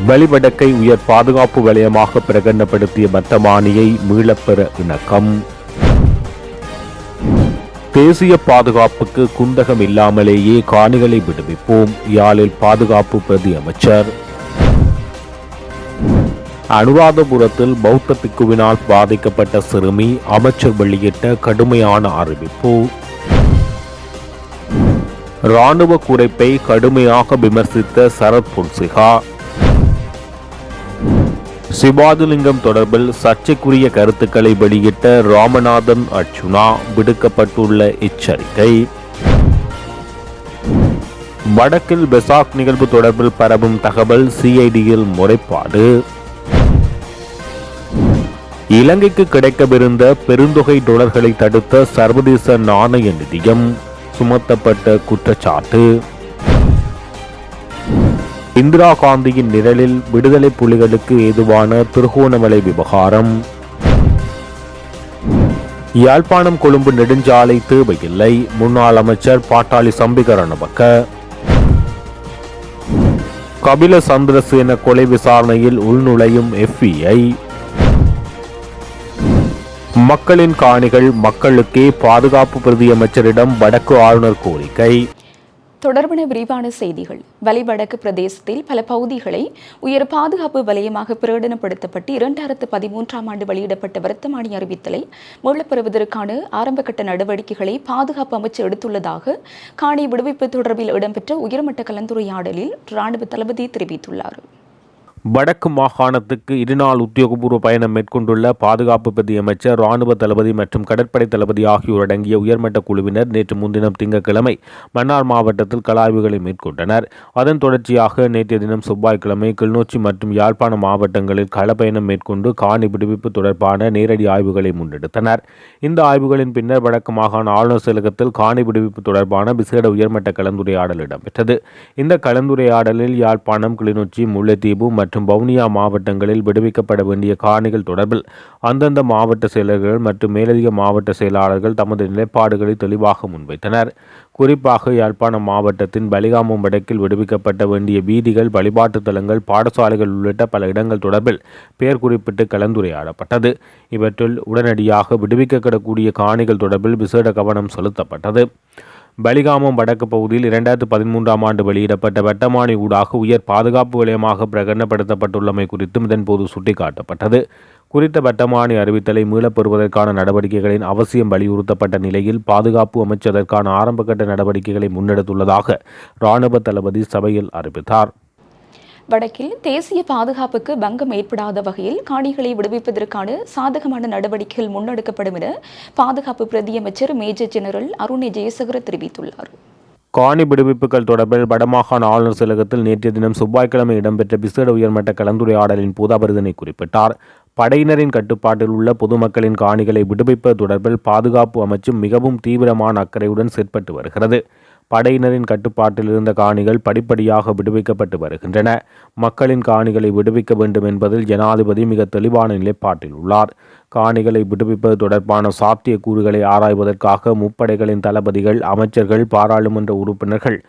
வெளிவடக்கை உயர் பாதுகாப்பு வலயமாக பிரகடனப்படுத்திய வர்த்தமானியை மீளப்பெற இணக்கம். தேசிய பாதுகாப்புக்கு குந்தகம் இல்லாமலேயே காணிகளை விடுவிப்போம், யாழில் பாதுகாப்பு பிரதி அமைச்சர். அனுராதபுரத்தில் பௌத்த பிக்குவினால் பாதிக்கப்பட்ட சிறுமி, அமைச்சர் வெளியிட்ட கடுமையான அறிவிப்பு. இராணுவ குறைப்பை கடுமையாக விமர்சித்த சரத் பொன்சேகா. சிவாஜிலிங்கம் தொடர்பில் சர்ச்சைக்குரிய கருத்துக்களை வெளியிட்ட ராமநாதன் அர்ச்சுனா, விடுக்கப்பட்டுள்ள எச்சரிக்கை. வடக்கில் பெசாக் நிகழ்வு தொடர்பில் பரவும் தகவல் சிஐடியில் முறைப்பாடு. இலங்கைக்கு கிடைக்கவிருந்த பெருந்தொகை டாலர்களை தடுத்த சர்வதேச நாணய நிதியம் சுமத்தப்பட்ட குற்றச்சாட்டு. இந்திரா காந்தியின் நிழலில் விடுதலை புலிகளுக்கு ஏதுவான திருகோணமலை விவகாரம். யாழ்ப்பாணம் கொழும்பு நெடுஞ்சாலை தேவையில்லை, முன்னாள் அமைச்சர் பாட்டாளி சம்பிகரணவக்க. கபில சந்திரசேன கொலை விசாரணையில் உள்நுழையும் FBI. மக்களின் காணிகள் மக்களுக்கே, பாதுகாப்பு பிரதி அமைச்சரிடம் வடக்கு ஆளுநர் கோரிக்கை. தொடர்பான விரிவான செய்திகள். வலிவடக்கு பிரதேசத்தில் பல பகுதிகளை உயர் பாதுகாப்பு வலயமாக பிரகடனப்படுத்தப்பட்டு 2013ஆம் ஆண்டு வெளியிடப்பட்ட வர்த்தமானி அறிவித்தலை மீளப்பெறுவதற்கான ஆரம்பகட்ட நடவடிக்கைகளை பாதுகாப்பு அமைச்சு எடுத்துள்ளதாக காணி விடுவிப்பு தொடர்பில் இடம்பெற்ற உயர்மட்ட கலந்துரையாடலில் இராணுவ தளபதி தெரிவித்துள்ளார். வடக்கு மாகாணத்துக்கு 2 நாள் உத்தியோகபூர்வ பயணம் மேற்கொண்டுள்ள பாதுகாப்பு பிரதி அமைச்சர், இராணுவ தளபதி மற்றும் கடற்படை தளபதி ஆகியோர் அடங்கிய உயர்மட்ட குழுவினர் நேற்று முன்தினம் திங்கட்கிழமை மன்னார் மாவட்டத்தில் களஆய்வுகளை மேற்கொண்டனர். அதன் தொடர்ச்சியாக நேற்றைய தினம் செவ்வாய்க்கிழமை கிளிநொச்சி மற்றும் யாழ்ப்பாணம் மாவட்டங்களில் களப்பயணம் மேற்கொண்டு காணி விடுவிப்பு தொடர்பான நேரடி ஆய்வுகளை முன்னெடுத்தனர். இந்த ஆய்வுகளின் பின்னர் வடக்கு மாகாண ஆளுநர் செயலகத்தில் காணி விடுவிப்பு தொடர்பான விசேட உயர்மட்ட கலந்துரையாடல் இடம்பெற்றது. இந்த கலந்துரையாடலில் யாழ்ப்பாணம், கிளிநொச்சி, முல்லைத்தீவு மற்றும் வவுனியா மாவட்டங்களில் விடுவிக்கப்பட வேண்டிய காணிகள் தொடர்பில் அந்தந்த மாவட்ட செயலர்கள் மற்றும் மேலதிக மாவட்ட செயலாளர்கள் தமது நிலைப்பாடுகளை தெளிவாக முன்வைத்தனர். குறிப்பாக யாழ்ப்பாணம் மாவட்டத்தின் பலிகாமம் வடக்கில் விடுவிக்கப்பட்ட வேண்டிய வீதிகள், வழிபாட்டு தலங்கள், பாடசாலைகள் உள்ளிட்ட பல இடங்கள் தொடர்பில் பெயர் குறிப்பிட்டு கலந்துரையாடப்பட்டது. இவற்றில் உடனடியாக விடுவிக்கப்படக்கூடிய காணிகள் தொடர்பில் விசேட கவனம் செலுத்தப்பட்டது. பலிகாமம் வடக்கு பகுதியில் 2013ஆம் ஆண்டு வெளியிடப்பட்ட வட்டமானி ஊடாக உயர் பாதுகாப்பு வலயமாக பிரகடனப்படுத்தப்பட்டுள்ளமை குறித்தும் இதன்போது சுட்டிக்காட்டப்பட்டது. குறித்த வட்டமானி அறிவித்தலை மீளப்பெறுவதற்கான நடவடிக்கைகளின் அவசியம் வலியுறுத்தப்பட்ட நிலையில் பாதுகாப்பு அமைச்சதற்கான ஆரம்பகட்ட நடவடிக்கைகளை முன்னெடுத்துள்ளதாக இராணுவ தளபதி சபையில் அறிவித்தார். வடக்கில் தேசிய பாதுகாப்புக்கு பங்கம் ஏற்படாத வகையில் காணிகளை விடுவிப்பதற்கான சாதகமான நடவடிக்கைகள் முன்னெடுக்கப்படும் என பாதுகாப்பு பிரதி அமைச்சர் மேஜர் ஜெனரல் அருண் ஜெயசேகர தெரிவித்துள்ளார். காணி விடுவிப்புகள் தொடர்பில் வடமாகாண ஆளுநர் செயலகத்தில் நேற்றைய தினம் செவ்வாய்க்கிழமை இடம்பெற்ற விசேட உயர்மட்ட கலந்துரையாடலின் போது அவர் இதனை குறிப்பிட்டார். படையினரின் கட்டுப்பாட்டில் உள்ள பொதுமக்களின் காணிகளை விடுவிப்பது தொடர்பில் பாதுகாப்பு அமைச்சு மிகவும் தீவிரமான அக்கறையுடன் செயற்பட்டு வருகிறது. படையினரின் கட்டுப்பாட்டில் இருந்த காணிகள் படிப்படியாக விடுவிக்கப்பட்டு வருகின்றன. மக்களின் காணிகளை விடுவிக்க வேண்டும் என்பதில் ஜனாதிபதி மிக தெளிவான நிலைப்பாட்டில் உள்ளார். காணிகளை விடுவிப்பது தொடர்பான சாத்திய கூறுகளை ஆராய்வதற்காக முப்படைகளின் தளபதிகள், அமைச்சர்கள், பாராளுமன்ற உறுப்பினர்கள்,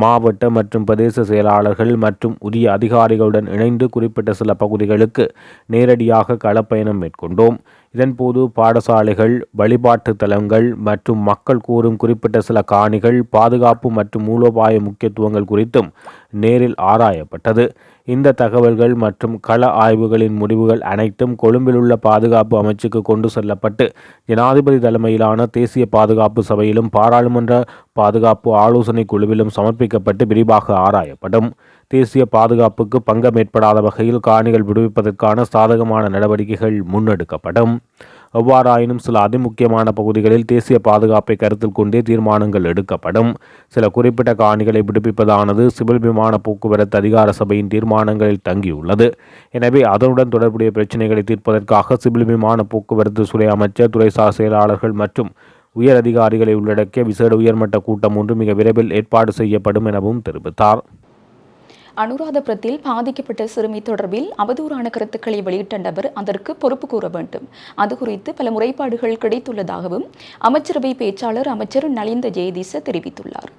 மாவட்ட மற்றும் பிரதேச செயலாளர்கள் மற்றும் உரிய அதிகாரிகளுடன் இணைந்து குறிப்பிட்ட சில பகுதிகளுக்கு நேரடியாக களப்பயணம் மேற்கொண்டோம். இதன்போது பாடசாலைகள், வழிபாட்டு தலங்கள் மற்றும் மக்கள் கூறும் குறிப்பிட்ட சில காணிகள் பாதுகாப்பு மற்றும் மூலோபாய முக்கியத்துவங்கள் குறித்தும் நேரில் ஆராயப்பட்டது. இந்த தகவல்கள் மற்றும் கள ஆய்வுகளின் முடிவுகள் அனைத்தும் கொழும்பில் உள்ள பாதுகாப்பு அமைச்சுக்கு கொண்டு செல்லப்பட்டு ஜனாதிபதி தலைமையிலான தேசிய பாதுகாப்பு சபையிலும் பாராளுமன்ற பாதுகாப்பு ஆலோசனை குழுவிலும் சமர்ப்பிக்கப்பட்டு விரிவாக ஆராயப்படும். தேசிய பாதுகாப்புக்கு பங்கம் ஏற்படாத வகையில் காணிகள் விடுவிப்பதற்கான சாதகமான நடவடிக்கைகள் முன்னெடுக்கப்படும். எவ்வாறாயினும் சில அதிமுக்கியமான பகுதிகளில் தேசிய பாதுகாப்பை கருத்தில் கொண்டே தீர்மானங்கள் எடுக்கப்படும். சில குறிப்பிட்ட காணிகளை விடுவிப்பதானது சிவில் விமான போக்குவரத்து அதிகார சபையின் தீர்மானங்களில் தங்கியுள்ளது. எனவே அதனுடன் தொடர்புடைய பிரச்சினைகளை தீர்ப்பதற்காக சிவில் விமான போக்குவரத்து துறை அமைச்சர், துறைசார் செயலாளர்கள் மற்றும் உயர் அதிகாரிகளை உள்ளடக்கிய விசேட உயர்மட்ட கூட்டம் ஒன்று மிக விரைவில் ஏற்பாடு செய்யப்படும் எனவும் தெரிவித்தார். அனுராதபுரத்தில் பாதிக்கப்பட்ட சிறுமி தொடர்பில் அவதூறான கருத்துக்களை வெளியிட்ட நபர் அதற்கு பொறுப்பு கூற வேண்டும். அது குறித்து பல முறைப்பாடுகள் கிடைத்துள்ளதாகவும் அமைச்சரவை பேச்சாளர் அமைச்சர் நலிந்த ஜெயதீச தெரிவித்துள்ளார்.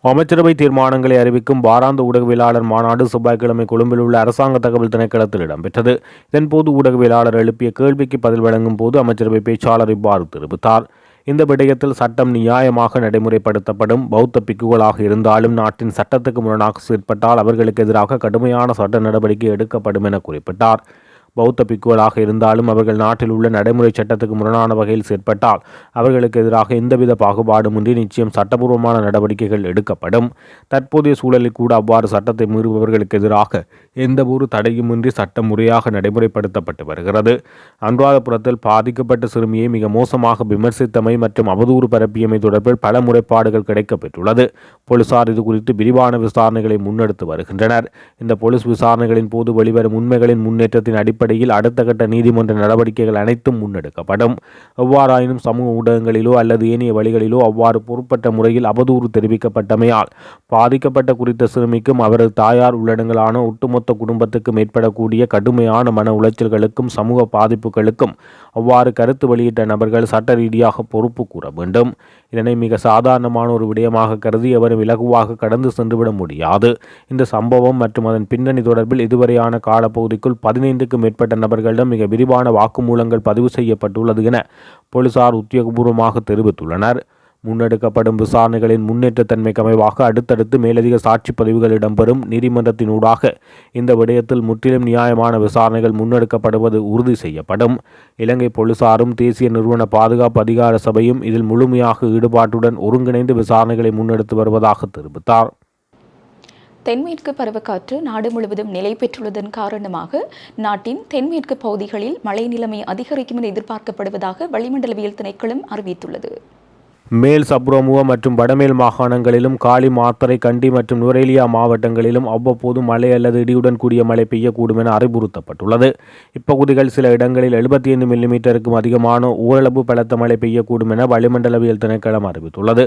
அமைச்சரவை தீர்மானங்களை அறிவிக்கும் வாராந்த ஊடகவியலாளர் மாநாடு செவ்வாய்க்கிழமை கொழும்பில் உள்ள அரசாங்க தகவல் திணைக்களத்தில் இடம்பெற்றது. இதன்போது ஊடகவியலாளர் எழுப்பிய கேள்விக்கு பதில் வழங்கும் போது அமைச்சரவை பேச்சாளர் இவ்வாறு தெரிவித்தார். இந்த விடயத்தில் சட்டம் நியாயமாக நடைமுறைப்படுத்தப்படும். பௌத்த பிக்குகளாக இருந்தாலும் நாட்டின் சட்டத்துக்கு முரணாக செயற்பட்டால் அவர்களுக்கு எதிராக கடுமையான சட்ட நடவடிக்கை எடுக்கப்படும் என குறிப்பிட்டார். பௌத்த பிக்குகளாக இருந்தாலும் அவர்கள் நாட்டில் உள்ள நடைமுறை சட்டத்துக்கு முரணான வகையில் செயற்பட்டால் அவர்களுக்கு எதிராக எந்தவித பாகுபாடுமின்றி நிச்சயம் சட்டபூர்வமான நடவடிக்கைகள் எடுக்கப்படும். தற்போதைய சூழலில் கூட அவ்வாறு சட்டத்தை மீறுபவர்களுக்கு எதிராக எந்தவொரு தடையுமின்றி சட்டம் முறையாக நடைமுறைப்படுத்தப்பட்டு வருகிறது. அனுராதபுரத்தில் பாதிக்கப்பட்ட சிறுமியை மிக மோசமாக விமர்சித்தமை மற்றும் அவதூறு பரப்பியமை தொடர்பில் பல முறைப்பாடுகள் கிடைக்கப்பெற்றுள்ளது. போலீசார் இது குறித்து விரிவான விசாரணைகளை முன்னெடுத்து வருகின்றனர். இந்த போலீஸ் விசாரணைகளின் போது வெளிவரும் உண்மைகளின் முன்னேற்றத்தின் அடிப்படையில் அடுத்த கட்ட நீதிமன்ற நடவடிக்கைகள் அனைத்தும் முன்னெடுக்கப்படும். எவ்வாறாயினும் சமூக ஊடகங்களிலோ அல்லது ஏனைய வழிகளிலோ அவ்வாறு பொறுப்பற்ற முறையில் அவதூறு தெரிவிக்கப்பட்டமையால் பாதிக்கப்பட்ட குறித்த சிறுமிக்கும் அவரது தாயார் உள்ளடங்கலான ஒட்டுமொத்த குடும்பத்துக்கும் ஏற்படக்கூடிய கடுமையான மன உளைச்சல்களுக்கும் சமூக பாதிப்புகளுக்கும் அவ்வாறு கருத்து வெளியிட்ட நபர்கள் சட்ட ரீதியாக பொறுப்பு கூற வேண்டும். இதனை மிக சாதாரணமான ஒரு விடயமாக கருதி எவரும் இலகுவாக கடந்து சென்றுவிட முடியாது. இந்த சம்பவம் மற்றும் அதன் பின்னணி தொடர்பில் இதுவரையான காலப்பகுதிக்குள் 15க்கும் மேற்பட்ட நபர்களிடம் மிக விரிவான வாக்குமூலங்கள் பதிவு செய்யப்பட்டுள்ளது என போலீசார் உத்தியோகபூர்வமாக தெரிவித்துள்ளனர். முன்னெடுக்கப்படும் விசாரணைகளின் முன்னேற்றத்தன்மைக்கு அமைவாக அடுத்தடுத்து மேலதிக சாட்சி பதிவுகள் இடம்பெறும். நீதிமன்றத்தினூடாக இந்த விடயத்தில் முற்றிலும் நியாயமான விசாரணைகள் முன்னெடுக்கப்படுவது உறுதி செய்யப்படும். இலங்கை போலீசாரும் தேசிய நிறுவன பாதுகாப்பு அதிகார சபையும் இதில் முழுமையாக ஈடுபாட்டுடன் ஒருங்கிணைந்து விசாரணைகளை முன்னெடுத்து வருவதாக தெரிவித்தார். தென்மேற்கு பருவக்காற்று நாடு முழுவதும் நிலை பெற்றுள்ளதன் காரணமாக நாட்டின் தென்மேற்கு பகுதிகளில் மழை நிலைமை அதிகரிக்கும் என எதிர்பார்க்கப்படுவதாக வளிமண்டலவியல் திணைக்களம் அறிவித்துள்ளது. மேல் சப்ரமுவ மற்றும் வடமேல் மாகாணங்களிலும் காலி மாத்தறை கண்டி மற்றும் நுரேலியா மாவட்டங்களிலும் அவ்வப்போது மழை அல்லது இடியுடன் கூடிய மழை பெய்யக்கூடும் என அறிவுறுத்தப்பட்டுள்ளது. இப்பகுதிகள் சில இடங்களில் 75 மில்லிமீட்டருக்கும் அதிகமான ஓரளவு பலத்த மழை பெய்யக்கூடும் என வளிமண்டலவியல் திணைக்களம் அறிவித்துள்ளது.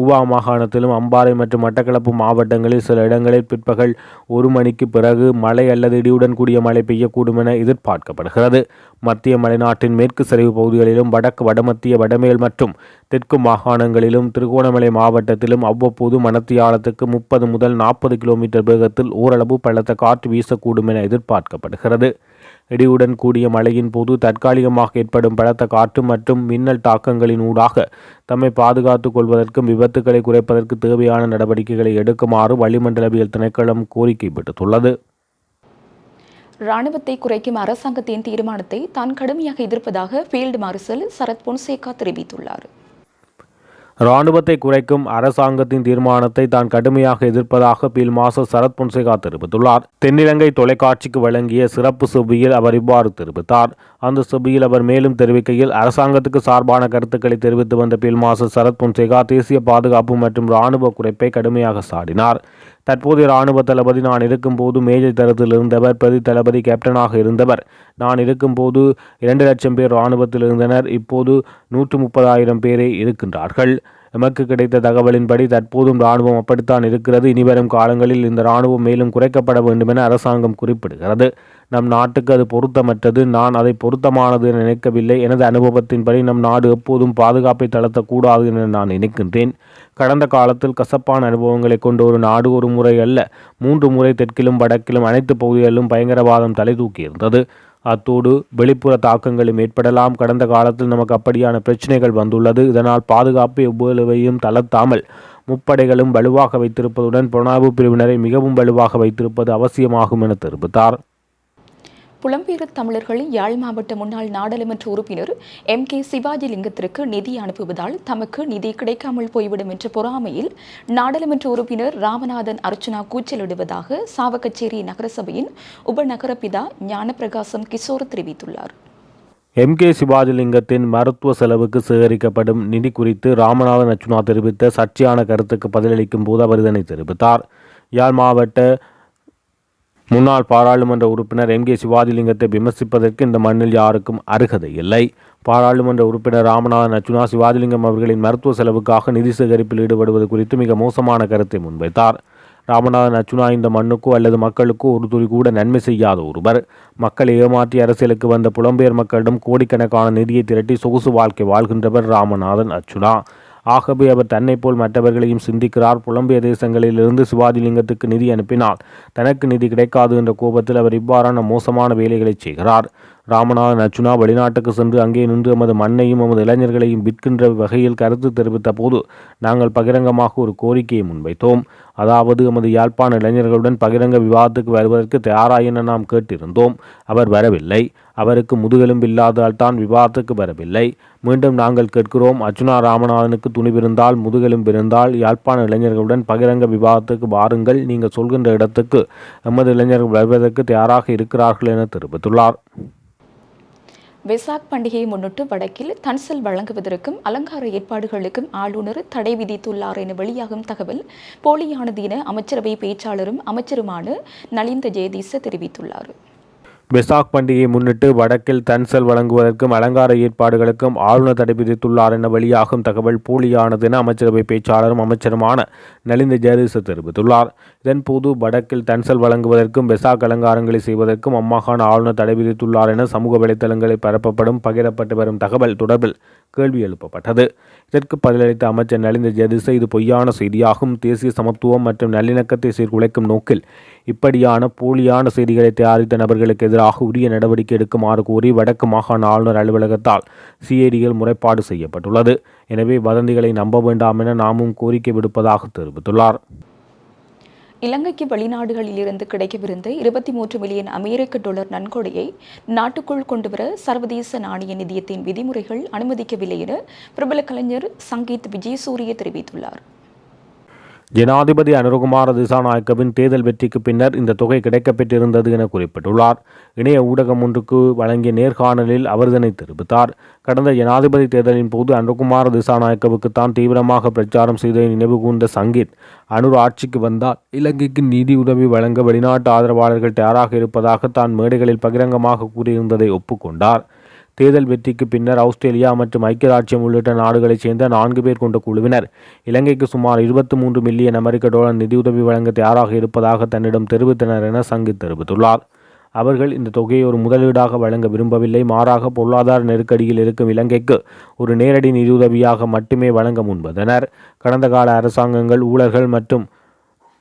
உவா மாகாணத்திலும் அம்பாறை மற்றும் மட்டக்களப்பு மாவட்டங்களில் சில இடங்களில் பிற்பகல் 1 மணிக்கு பிறகு மழை அல்லது இடியுடன் கூடிய மழை பெய்யக்கூடும் என எதிர்பார்க்கப்படுகிறது. மத்திய மலைநாட்டின் மேற்கு சரிவு பகுதிகளிலும் வடக்கு வடமத்திய வடமேல் மற்றும் தெற்கு மாகாணங்களிலும் திருகோணமலை மாவட்டத்திலும் அவ்வப்போது மணத்தியாலத்துக்கு 30 முதல் 40 கிலோமீட்டர் வேகத்தில் ஓரளவு பலத்த காற்று வீசக்கூடும் என எதிர்பார்க்கப்படுகிறது. இடியுடன் கூடிய மழையின் போது தற்காலிகமாக ஏற்படும் பலத்த காற்று மற்றும் மின்னல் தாக்கங்களின் ஊடாக தம்மை பாதுகாத்துக் கொள்வதற்கும் விபத்துக்களை குறைப்பதற்கு தேவையான நடவடிக்கைகளை எடுக்குமாறு வளிமண்டலவியல் திணைக்களம் கோரிக்கை விடுத்துள்ளது. இராணுவத்தை குறைக்கும் அரசாங்கத்தின் தீர்மானத்தை தான் கடுமையாக எதிர்ப்பதாக ஃபீல்டு மார்ஷல் சரத் பொன்சேகா தெரிவித்துள்ளார். இராணுவத்தை குறைக்கும் அரசாங்கத்தின் தீர்மானத்தை தான் கடுமையாக எதிர்ப்பதாக ஃபீல்ட் மார்ஷல் சரத் பொன்சேகா தெரிவித்துள்ளார். தென்னிலங்கை தொலைக்காட்சிக்கு வழங்கிய சிறப்பு செவ்வியில் அவர் இவ்வாறு தெரிவித்தார். அந்த செவ்வியில் அவர் மேலும் தெரிவிக்கையில், அரசாங்கத்துக்கு சார்பான கருத்துக்களை தெரிவித்து வந்த ஃபீல்ட் மார்ஷல் சரத் பொன்சேகா தேசிய பாதுகாப்பு மற்றும் இராணுவ குறைப்பை கடுமையாக சாடினார். தற்போதைய இராணுவ தளபதி நான் இருக்கும்போது மேஜர் தரத்தில் இருந்தவர், பிரதி தளபதி கேப்டனாக இருந்தவர். நான் இருக்கும்போது 2 லட்சம் பேர் இராணுவத்தில் இருந்தனர். இப்போது 130,000 பேரே இருக்கின்றார்கள். எமக்கு கிடைத்த தகவலின்படி தற்போதும் இராணுவம் அப்படித்தான் இருக்கிறது. இனிவரும் காலங்களில் இந்த இராணுவம் மேலும் குறைக்கப்பட வேண்டும் என அரசாங்கம் குறிப்பிடுகிறது. நம் நாட்டுக்கு அது பொருத்தமற்றது. நான் அதை பொருத்தமானது என நினைக்கவில்லை. எனது அனுபவத்தின்படி நம் நாடு எப்போதும் பாதுகாப்பை தளர்த்தக்கூடாது என நான் நினைக்கின்றேன். கடந்த காலத்தில் கசப்பான அனுபவங்களை கொண்ட ஒரு நாடு ஒரு முறை அல்ல 3 முறை தெற்கிலும் வடக்கிலும் அனைத்து பகுதிகளிலும் பயங்கரவாதம் தலை தூக்கியிருந்தது. அத்தோடு வெளிப்புற தாக்கங்களும் ஏற்படலாம். கடந்த காலத்தில் நமக்கு அப்படியான பிரச்சனைகள் வந்துள்ளது. இதனால் பாதுகாப்பு எவ்வளவையும் தளர்த்தாமல் முப்படைகளும் வலுவாக வைத்திருப்பதுடன் புலனாய்வு பிரிவினரை மிகவும் வலுவாக வைத்திருப்பது அவசியமாகும் என தெரிவித்தார். புலம்பெயர் தமிழர்கள் யாழ் மாவட்ட முன்னாள் நாடாளுமன்ற உறுப்பினர் MK சிவாஜி லிங்கத்திற்கு நிதி அனுப்புவதால் தமக்கு நிதி கிடைக்காமல் போய்விடும் என்ற பொறாமையில் நாடாளுமன்ற உறுப்பினர் ராமநாதன் அர்ச்சுனா கூச்சலிடுவதாக சாவகச்சேரி நகரசபையின் உபநகரபிதா ஞானப்பிரகாசம் கிஷோர் தெரிவித்துள்ளார். MK சிவாஜிலிங்கத்தின் மருத்துவ செலவுக்கு சேகரிக்கப்படும் நிதி குறித்து ராமநாதன் அர்ச்சுனா தெரிவித்த சர்ச்சையான கருத்துக்கு பதிலளிக்கும் போது அவர் இதனை தெரிவித்தார். யாழ் மாவட்ட முன்னாள் பாராளுமன்ற உறுப்பினர் MK சிவாஜிலிங்கத்தை விமர்சிப்பதற்கு இந்த மண்ணில் யாருக்கும் அருகதை இல்லை. பாராளுமன்ற உறுப்பினர் ராமநாதன் அர்ச்சுனா சிவாஜிலிங்கம் அவர்களின் மருத்துவ செலவுக்காக நிதி சேகரிப்பில் ஈடுபடுவது குறித்து மிக மோசமான கருத்தை முன்வைத்தார். ராமநாதன் அர்ச்சுனா இந்த மண்ணுக்கோ அல்லது மக்களுக்கோ ஒரு துளி கூட நன்மை செய்யாத ஒருவர். மக்களை ஏமாற்றி அரசியலுக்கு வந்த புலம்பெயர் மக்களிடம் கோடிக்கணக்கான நிதியை திரட்டி சொகுசு வாழ்க்கை வாழ்கின்றவர் ராமநாதன் அர்ச்சுனா. ஆகவே அவர் தன்னை போல் மற்றவர்களையும் சிந்திக்கிறார். புலம்பிய தேசங்களிலிருந்து சிவாஜிலிங்கத்துக்கு நிதி அனுப்பினால் தனக்கு நிதி கிடைக்காது என்ற கோபத்தில் அவர் இவ்வாறான மோசமான வேலைகளை செய்கிறார். ராமநாதன் அர்ச்சுனா வெளிநாட்டுக்கு சென்று அங்கே நின்று எமது மண்ணையும் எமது இளைஞர்களையும் விற்கின்ற வகையில் கருத்து தெரிவித்த போது நாங்கள் பகிரங்கமாக ஒரு கோரிக்கையை முன்வைத்தோம். அதாவது எமது யாழ்ப்பாண இளைஞர்களுடன் பகிரங்க விவாதத்துக்கு வருவதற்கு தயாரா என நாம் கேட்டிருந்தோம். அவர் வரவில்லை. அவருக்கு முதுகெலும்பில்லாதால் தான் விவாதத்துக்கு வரவில்லை. மீண்டும் நாங்கள் கேட்கிறோம், அர்ச்சுனா ராமநாதனுக்கு துணிவிருந்தால் முதுகெலும்பிருந்தால் யாழ்ப்பாண இளைஞர்களுடன் பகிரங்க விவாதத்துக்கு வாருங்கள். நீங்கள் சொல்கின்ற இடத்துக்கு எமது இளைஞர்கள் வருவதற்கு தயாராக இருக்கிறார்கள் என தெரிவித்துள்ளார். வெசாக் பண்டிகையை முன்னிட்டு வடக்கில் தன்சல் வழங்குவதற்கும் அலங்கார ஏற்பாடுகளுக்கும் ஆளுநர் தடை விதித்துள்ளார் என வெளியாகும் தகவல் போலியானது என அமைச்சரவை பேச்சாளரும் அமைச்சருமான நலிந்த ஜெயதீச தெரிவித்துள்ளார். வெசாக் பண்டிகையை முன்னிட்டு வடக்கில் தன்சல் வழங்குவதற்கும் அலங்கார ஏற்பாடுகளுக்கும் ஆளுநர் தடை விதித்துள்ளார் என வெளியாகும் தகவல் போலியானது என அமைச்சரவை பேச்சாளரும் அமைச்சருமான நலிந்த ஜெயதீச தெரிவித்துள்ளார். இதன்போது வடக்கில் தன்சல் வழங்குவதற்கும் வெசாக் அலங்காரங்களை செய்வதற்கும் அம்மாகாண ஆளுநர் தடை விதித்துள்ளார் என சமூக வலைதளங்களில் பரப்பப்படும் பகிரப்பட்டு வரும் தகவல் தொடர்பில் கேள்வி எழுப்பப்பட்டது. இதற்கு பதிலளித்த அமைச்சர் நலிந்த ஜெயதீச இது பொய்யான செய்தியாகும். தேசிய சமத்துவம் மற்றும் நல்லிணக்கத்தை சீர்குலைக்கும் நோக்கில் இப்படியான போலியான செய்திகளை தயாரித்த நபர்களுக்கு எதிராக உரிய நடவடிக்கை எடுக்குமாறு கோரி வடக்கு மாகாண ஆளுநர் அலுவலகத்தால் சிஐடியில் முறைப்பாடு செய்யப்பட்டுள்ளது. எனவே வதந்திகளை நம்ப வேண்டாம் என நாமும் கோரிக்கை விடுப்பதாக தெரிவித்துள்ளார். இலங்கைக்கு வெளிநாடுகளில் இருந்து கிடைக்கவிருந்த 23 மில்லியன் அமெரிக்க டாலர் நன்கொடையை நாட்டுக்குள் கொண்டுவர சர்வதேச நாணய நிதியத்தின் விதிமுறைகள் அனுமதிக்கவில்லை என பிரபல கலைஞர் சங்கீத் விஜயசூரிய தெரிவித்துள்ளார். ஜனாதிபதி அனுரகுமார திசாநாயக்கவின் தேர்தல் வெற்றிக்கு பின்னர் இந்த தொகை கிடைக்கப்பெற்றிருந்தது என குறிப்பிட்டுள்ளார். இணைய ஊடகம் ஒன்றுக்கு வழங்கிய நேர்காணலில் அவர் இதனை தெரிவித்தார். கடந்த ஜனாதிபதி தேர்தலின் போது அனுரகுமார திசாநாயக்கவுக்கு தான் தீவிரமாக பிரச்சாரம் செய்ததை நினைவு கூர்ந்த சங்கீத், அனுர் ஆட்சிக்கு வந்தால் இலங்கைக்கு நிதி உதவி வழங்க வெளிநாட்டு ஆதரவாளர்கள் தயாராக இருப்பதாக தான் மேடைகளில் பகிரங்கமாக கூறியிருந்ததை ஒப்புக்கொண்டார். தேர்தல் வெற்றிக்கு பின்னர் ஆஸ்திரேலியா மற்றும் ஐக்கிய ராச்சியம் உள்ளிட்ட நாடுகளைச் சேர்ந்த 4 பேர் கொண்ட குழுவினர் இலங்கைக்கு சுமார் 23 மில்லியன் அமெரிக்க டாலர் நிதியுதவி வழங்க தயாராக இருப்பதாக தன்னிடம் தெரிவித்தனர் என சங்கீத் தெரிவித்துள்ளார். அவர்கள் இந்த தொகையை ஒரு முதலீடாக வழங்க விரும்பவில்லை. மாறாக பொருளாதார நெருக்கடியில் இருக்கும் இலங்கைக்கு ஒரு நேரடி நிதியுதவியாக மட்டுமே வழங்க முன்வந்தனர். கடந்த கால அரசாங்கங்கள் ஊழல்கள் மற்றும்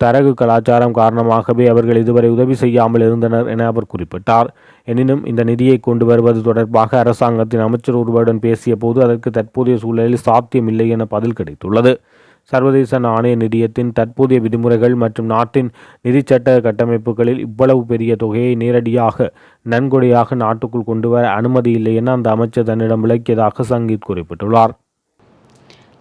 தரகு கலாச்சாரம் காரணமாகவே அவர்கள் இதுவரை உதவி செய்யாமல் இருந்தனர் என அவர் குறிப்பிட்டார். எனினும் இந்த நிதியை கொண்டு வருவது தொடர்பாக அரசாங்கத்தின் அமைச்சர் ஒருவருடன் பேசிய போது அதற்கு தற்போதைய சூழலில் சாத்தியமில்லை என பதில் கிடைத்துள்ளது. சர்வதேச நாணய நிதியத்தின் தற்போதைய விதிமுறைகள் மற்றும் நாட்டின் நிதிச்சட்ட கட்டமைப்புகளில் இவ்வளவு பெரிய தொகையை நேரடியாக நன்கொடையாக நாட்டுக்குள் கொண்டு வர அனுமதி இல்லை என அந்த அமைச்சர் தன்னிடம் விளக்கியதாக சங்கீத் குறிப்பிட்டுள்ளார்.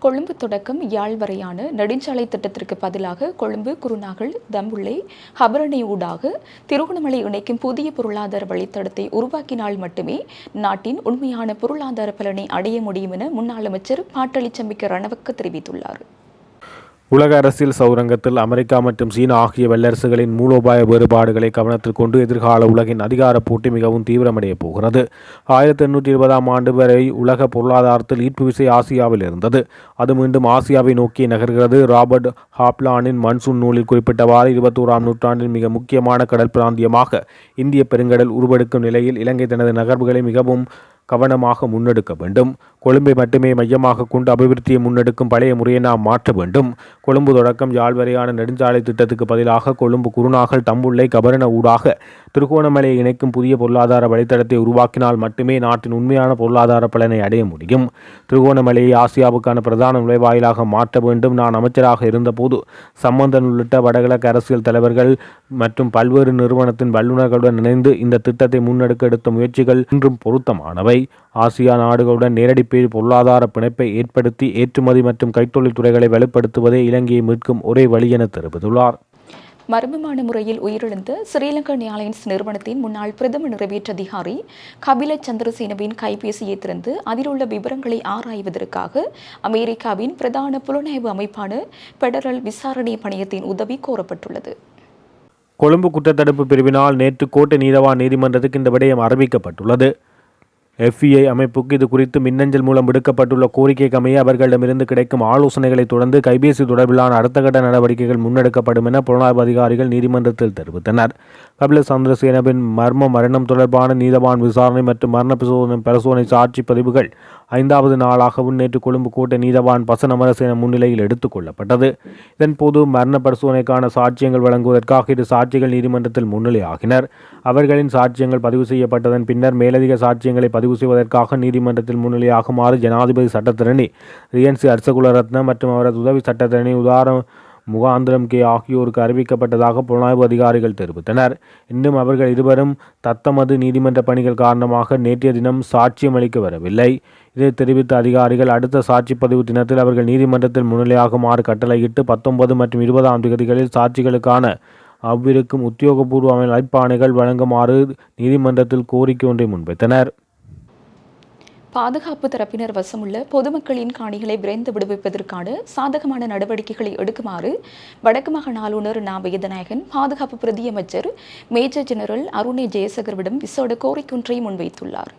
கொழும்பு தொடக்கம் யாழ் வரையான நெடுஞ்சாலை திட்டத்திற்கு பதிலாக கொழும்பு குருநாகல் தம்புள்ளை ஹபரணி ஊடாக திருகோணமலை இணைக்கும் புதிய பொருளாதார வழித்தடத்தை உருவாக்கினால் மட்டுமே நாட்டின் உண்மையான பொருளாதார பலனை அடைய முடியும் என முன்னாள் அமைச்சர் பாட்டளிச்சம்பிக்க ரணவக்க தெரிவித்துள்ளார். உலக அரசியல் சௌரங்கத்தில் அமெரிக்கா மற்றும் சீனா ஆகிய வல்லரசுகளின் மூலோபாய வேறுபாடுகளை கவனத்தில் கொண்டு எதிர்கால உலகின் அதிகார போட்டி மிகவும் தீவிரமடைய போகிறது. 1820ஆம் ஆண்டு வரை உலக பொருளாதாரத்தில் ஈர்ப்பு விசை ஆசியாவில் இருந்தது. அது மீண்டும் ஆசியாவை நோக்கி நகர்கிறது. ராபர்ட் ஹாப்லானின் மன்சூன் நூலில் குறிப்பிட்டவாறு 21ஆம் நூற்றாண்டின் மிக முக்கியமான கடல் பிராந்தியமாக இந்திய பெருங்கடல் உருவெடுக்கும் நிலையில் இலங்கை தனது நகர்வுகளை மிகவும் கவனமாக முன்னெடுக்க வேண்டும். கொழும்பை மட்டுமே மையமாக கொண்டு அபிவிருத்தியை முன்னெடுக்கும் பழைய முறையை நாம் மாற்ற வேண்டும். கொழும்பு தொடக்கம் யாழ் வரையான நெடுஞ்சாலை திட்டத்துக்கு பதிலாக கொழும்பு குருநாகல் தம்புள்ளை கபரண ஊடாக திருகோணமலையை இணைக்கும் புதிய பொருளாதார வழித்தடத்தை உருவாக்கினால் மட்டுமே நாட்டின் உண்மையான பொருளாதார பலனை அடைய முடியும். திருகோணமலையை ஆசியாவுக்கான பிரதான நுழைவாயிலாக மாற்ற வேண்டும். நான் அமைச்சராக இருந்தபோது சம்பந்தன் உள்ளிட்ட வடகிழக்கு அரசியல் தலைவர்கள் மற்றும் பல்வேறு நிறுவனத்தின் வல்லுநர்களுடன் இணைந்து இந்த திட்டத்தை முன்னெடுக்க எடுத்த முயற்சிகள் இன்றும் பொருத்தமானவை. ஆசியா நாடுகளுடன் நேரடி பொருளாதார பிணைப்பை ஏற்படுத்தி ஏற்றுமதி மற்றும் கைத்தொழில் துறைகளை வலுப்படுத்துவதே இலங்கையை மீட்கும் ஒரே வழி என தெரிவித்துள்ளார். மர்மமான முறையில் உயிரிழந்த ஸ்ரீலங்கன் ஏர்லைன்ஸ் நிறுவனத்தின் முன்னாள் பிரதம நிறைவேற்று அதிகாரி கபில சந்திரசேனவின் கைபேசியை திறந்து அதில் உள்ள விவரங்களை ஆராய்வதற்காக அமெரிக்காவின் பிரதான புலனாய்வு அமைப்பான பெடரல் விசாரணை பணியத்தின் உதவி கோரப்பட்டுள்ளது. கொழும்பு குற்றத்தடுப்பு பிரிவினால் நேற்று கோட்டை நீதவான் நீதிமன்றத்துக்கு இந்த விடயம் அறிவிக்கப்பட்டுள்ளது. FBI அமைப்புக்கு இது குறித்து மின்னஞ்சல் மூலம் விடுக்கப்பட்டுள்ள கோரிக்கைக்கு அமைய அவர்களிடமிருந்து கிடைக்கும் ஆலோசனைகளை தொடர்ந்து கைபேசி தொடர்பிலான அடுத்த கட்ட நடவடிக்கைகள் முன்னெடுக்கப்படும் என புலனாய்வு அதிகாரிகள் நீதிமன்றத்தில் தெரிவித்தனர். கபில சந்திரசேனவின் மரணம் தொடர்பான நீதவான் விசாரணை மற்றும் மரண பரிசோதனை சாட்சி பதிவுகள் 5வது நாளாகவும் நேற்று கொழும்பு கோட்டை நீதவான் பசன் அமரசேன முன்னிலையில் எடுத்துக் கொள்ளப்பட்டது. இதன்போது மரண பரிசோதனைக்கான சாட்சியங்கள் வழங்குவதற்காக இரு சாட்சிகள் நீதிமன்றத்தில் முன்னிலையாகினர். அவர்களின் சாட்சியங்கள் பதிவு செய்யப்பட்டதன் பின்னர் மேலதிக சாட்சியங்களை பதிவு செய்வதற்காக நீதிமன்றத்தில் முன்னிலையாகுமாறு ஜனாதிபதி சட்டத்தரணி ரியன்சி அர்சகுலரத்ன மற்றும் அவரது உதவி சட்டத்தரணி முகாந்திரம் கே ஆகியோருக்கு அறிவிக்கப்பட்டதாக புலனாய்வு அதிகாரிகள் தெரிவித்தனர். இன்னும் அவர்கள் இருவரும் தத்தமது நீதிமன்ற பணிகள் காரணமாக நேற்றைய தினம் சாட்சியம் அளிக்க வரவில்லை. இதை தெரிவித்த அதிகாரிகள் அடுத்த சாட்சி பதிவு தினத்தில் அவர்கள் நீதிமன்றத்தில் முன்னிலையாகுமாறு கட்டளையிட்டு 19 மற்றும் 20ஆம் தேதிகளில் சாட்சிகளுக்கான அவ்விருக்கும் உத்தியோகபூர்வ அழைப்பாணைகள் வழங்குமாறு நீதிமன்றத்தில் கோரிக்கை ஒன்றை முன்வைத்தனர். பாதுகாப்பு தரப்பினர் வசமுள்ள பொதுமக்களின் காணிகளை விரைந்து விடுவிப்பதற்கான சாதகமான நடவடிக்கைகளை எடுக்குமாறு வடக்கு மாகாண ஆளுநர் நா. வேதநாயகன் பாதுகாப்பு பிரதியமைச்சர் மேஜர் ஜெனரல் அருணே ஜெயசகரவிடம் விசேட கோரிக்கொன்றை முன்வைத்துள்ளார்.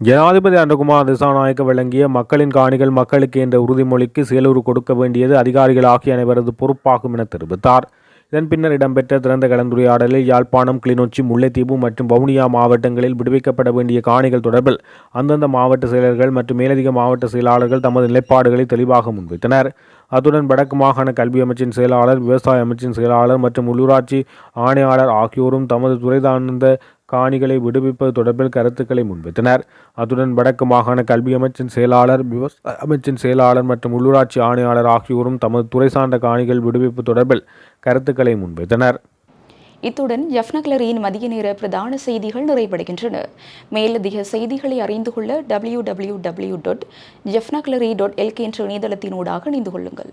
ஜனாதிபதி அனுகுமார் திசாநாயக்க வழங்கிய மக்களின் காணிகள் மக்களுக்கு என்ற உறுதிமொழிக்கு செயலூறு கொடுக்க வேண்டியது அதிகாரிகள் ஆகிய அனைவரது பொறுப்பாகும் என தெரிவித்தார். இதன் பின்னர் இடம்பெற்ற திறந்த கலந்துரையாடலில் யாழ்ப்பாணம், கிளிநொச்சி, முல்லைத்தீவு மற்றும் வவுனியா மாவட்டங்களில் விடுவிக்கப்பட வேண்டிய காணிகள் தொடர்பில் அந்தந்த மாவட்ட செயலர்கள் மற்றும் மேலதிக மாவட்ட செயலாளர்கள் தமது நிலைப்பாடுகளை தெளிவாக முன்வைத்தனர். அத்துடன் வடக்கு மாகாண கல்வி அமைச்சின் செயலாளர், விவசாய அமைச்சின் செயலாளர் மற்றும் உள்ளூராட்சி ஆணையாளர் ஆகியோரும் தமது துறை சார்ந்த காணிகளை விடுவிப்பது தொடர்பில் கருத்துக்களை முன்வைத்தனர். அத்துடன் வடக்கு மாகாண கல்வி அமைச்சின் செயலாளர், விவசாய அமைச்சின் செயலாளர் மற்றும் உள்ளூராட்சி ஆணையாளர் ஆகியோரும் தமது துறை சார்ந்த காணிகள் விடுவிப்பு தொடர்பில் கருத்துக்களை முன்வைத்தனர். இத்துடன் ஜஃப்னக்லரியின் மதிய நேர பிரதான செய்திகள் நிறைவடைகின்றன. மேலதிக செய்திகளை அறிந்து கொள்ள www.jafnaklari.lk என்ற இணையதளத்தினூடாக இணைந்து கொள்ளுங்கள்.